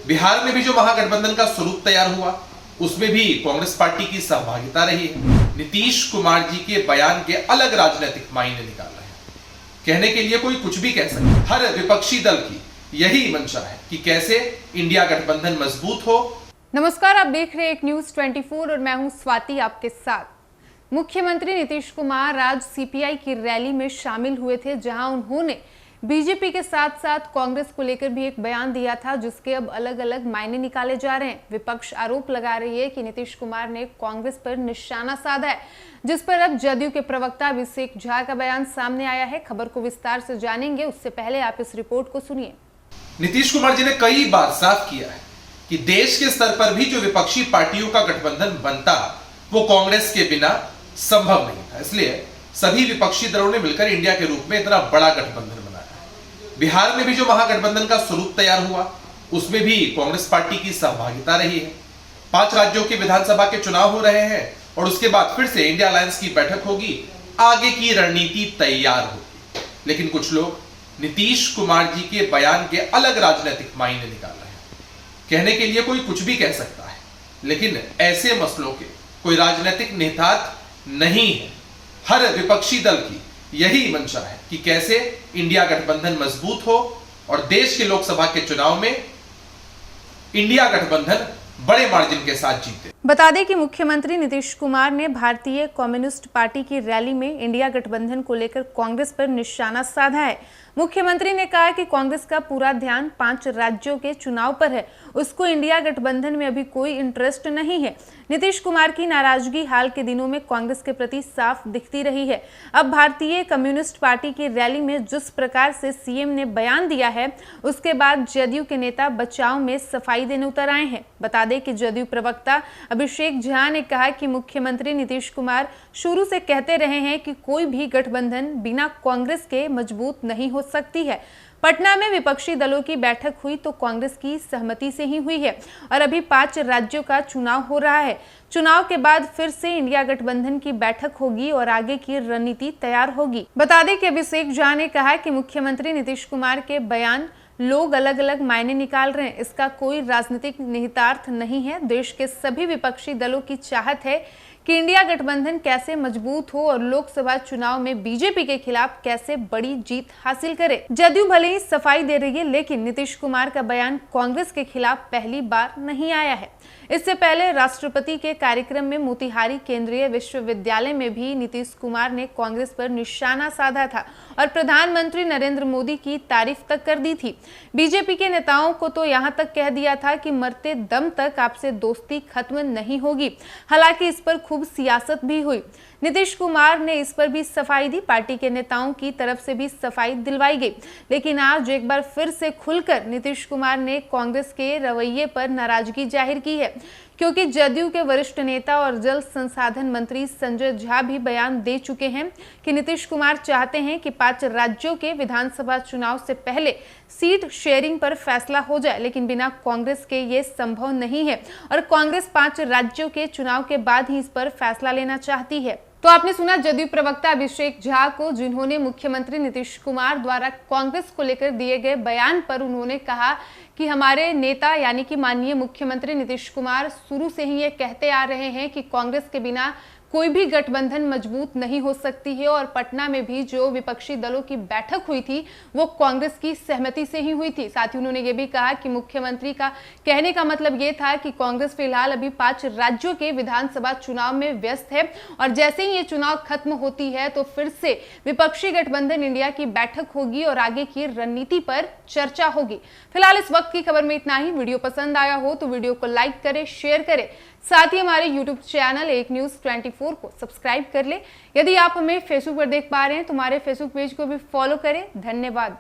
बिहार में भी जो महागठबंधन का स्वरूप तैयार हुआ उसमें भी कांग्रेस पार्टी की सहभागिता रही है। नीतीश कुमार जी के बयान के अलग राजनीतिक मायने निकाल रहे हैं। कहने के लिए कोई कुछ भी कह सकता है। हर विपक्षी दल की यही मंशा है कि कैसे इंडिया गठबंधन मजबूत हो। नमस्कार, आप देख रहे हैं एक न्यूज 24 और मैं हूं स्वाति आपके साथ। मुख्यमंत्री नीतीश कुमार आज सीपीआई की रैली में शामिल हुए थे, जहां उन्होंने बीजेपी के साथ साथ कांग्रेस को लेकर भी एक बयान दिया था, जिसके अब अलग अलग मायने निकाले जा रहे हैं। विपक्ष आरोप लगा रही है कि नीतीश कुमार ने कांग्रेस पर निशाना साधा है, जिस पर अब जदयू के प्रवक्ता अभिषेक झा का बयान सामने आया है। खबर को विस्तार से जानेंगे, उससे पहले आप इस रिपोर्ट को सुनिए। नीतीश कुमार जी ने कई बार साफ किया है कि देश के स्तर पर भी जो विपक्षी पार्टियों का गठबंधन बनता वो कांग्रेस के बिना संभव नहीं था। इसलिए सभी विपक्षी दलों ने मिलकर इंडिया के रूप में इतना बड़ा गठबंधन बनाया। बिहार में भी जो महागठबंधन का स्वरूप तैयार हुआ उसमें भी कांग्रेस पार्टी की सहभागिता रही है। 5 राज्यों के विधानसभा के चुनाव हो रहे हैं और उसके बाद फिर से इंडिया अलायंस की बैठक होगी, आगे की रणनीति तैयार होगी। लेकिन कुछ लोग नीतीश कुमार जी के बयान के अलग राजनीतिक मायने निकाल रहे हैं। कहने के लिए कोई कुछ भी कह सकता है, लेकिन ऐसे मसलों के कोई राजनीतिक निहितार्थ नहीं है। हर विपक्षी दल की यही मंशा है कि कैसे इंडिया गठबंधन मजबूत हो और देश के लोकसभा के चुनाव में इंडिया गठबंधन बड़े मार्जिन के साथ जीते। बता दें कि मुख्यमंत्री नीतीश कुमार ने भारतीय कम्युनिस्ट पार्टी की रैली में इंडिया गठबंधन को लेकर कांग्रेस पर निशाना साधा है। मुख्यमंत्री ने कहा कि कांग्रेस का पूरा ध्यान 5 राज्यों के चुनाव पर है, उसको इंडिया गठबंधन में अभी कोई इंटरेस्ट नहीं है। नीतीश कुमार की नाराजगी हाल के दिनों में कांग्रेस के प्रति साफ दिखती रही है। अब भारतीय कम्युनिस्ट पार्टी की रैली में जिस प्रकार से सीएम ने बयान दिया है, उसके बाद जदयू के नेता बचाव में सफाई देने उतर आए हैं। बता दें कि जदयू प्रवक्ता अभिषेक झा ने कहा कि मुख्यमंत्री नीतीश कुमार शुरू से कहते रहे हैं कि कोई भी गठबंधन बिना कांग्रेस के मजबूत नहीं हो सकती है। पटना में विपक्षी दलों की बैठक हुई तो कांग्रेस की सहमति से ही हुई है और अभी 5 राज्यों का चुनाव हो रहा है। चुनाव के बाद फिर से इंडिया गठबंधन की बैठक होगी और आगे की रणनीति तैयार होगी। बता दें कि अभिषेक झा ने कहा कि मुख्यमंत्री नीतीश कुमार के बयान लोग अलग अलग मायने निकाल रहे हैं, इसका कोई राजनीतिक निहितार्थ नहीं है। देश के सभी विपक्षी दलों की चाहत है कि इंडिया गठबंधन कैसे मजबूत हो और लोकसभा चुनाव में बीजेपी के खिलाफ कैसे बड़ी जीत हासिल करे। जदयू भले ही सफाई दे रही है, लेकिन नीतीश कुमार का बयान कांग्रेस के खिलाफ पहली बार नहीं आया है। इससे पहले राष्ट्रपति के कार्यक्रम में मोतिहारी केंद्रीय विश्वविद्यालय में भी नीतीश कुमार ने कांग्रेस पर निशाना साधा था और प्रधानमंत्री नरेंद्र मोदी की तारीफ तक कर दी थी। बीजेपी के नेताओं को तो यहां तक कह दिया था कि मरते दम तक आपसे दोस्ती खत्म नहीं होगी। हालांकि इस पर खूब सियासत भी हुई। नीतीश कुमार ने इस पर भी सफाई दी, पार्टी के नेताओं की तरफ से भी सफाई दिलवाई गई। लेकिन आज एक बार फिर से खुलकर नीतीश कुमार ने कांग्रेस के रवैये पर नाराजगी जाहिर की है, क्योंकि जदयू के वरिष्ठ नेता और जल संसाधन मंत्री संजय झा भी बयान दे चुके हैं कि नीतीश कुमार चाहते हैं कि 5 राज्यों के विधानसभा चुनाव से पहले सीट शेयरिंग पर फैसला हो जाए, लेकिन बिना कांग्रेस के ये संभव नहीं है और कांग्रेस 5 राज्यों के चुनाव के बाद ही इस पर फैसला लेना चाहती है। तो आपने सुना जदयू प्रवक्ता अभिषेक झा को, जिन्होंने मुख्यमंत्री नीतीश कुमार द्वारा कांग्रेस को लेकर दिए गए बयान पर उन्होंने कहा कि हमारे नेता यानी कि माननीय मुख्यमंत्री नीतीश कुमार शुरू से ही ये कहते आ रहे हैं कि कांग्रेस के बिना कोई भी गठबंधन मजबूत नहीं हो सकती है और पटना में भी जो विपक्षी दलों की बैठक हुई थी वो कांग्रेस की सहमति से ही हुई थी। साथ ही उन्होंने ये भी कहा कि मुख्यमंत्री का कहने का मतलब ये था कि कांग्रेस फिलहाल अभी 5 राज्यों के विधानसभा चुनाव में व्यस्त है और जैसे ही ये चुनाव खत्म होती है तो फिर से विपक्षी गठबंधन इंडिया की बैठक होगी और आगे की रणनीति पर चर्चा होगी। फिलहाल इस वक्त की खबर में इतना ही। वीडियो पसंद आया हो तो वीडियो को लाइक करें, शेयर करें, साथ ही हमारे YouTube चैनल एक न्यूज 24 को सब्सक्राइब कर ले। यदि आप हमें फेसबुक पर देख पा रहे हैं तो हमारे फेसबुक पेज को भी फॉलो करें। धन्यवाद।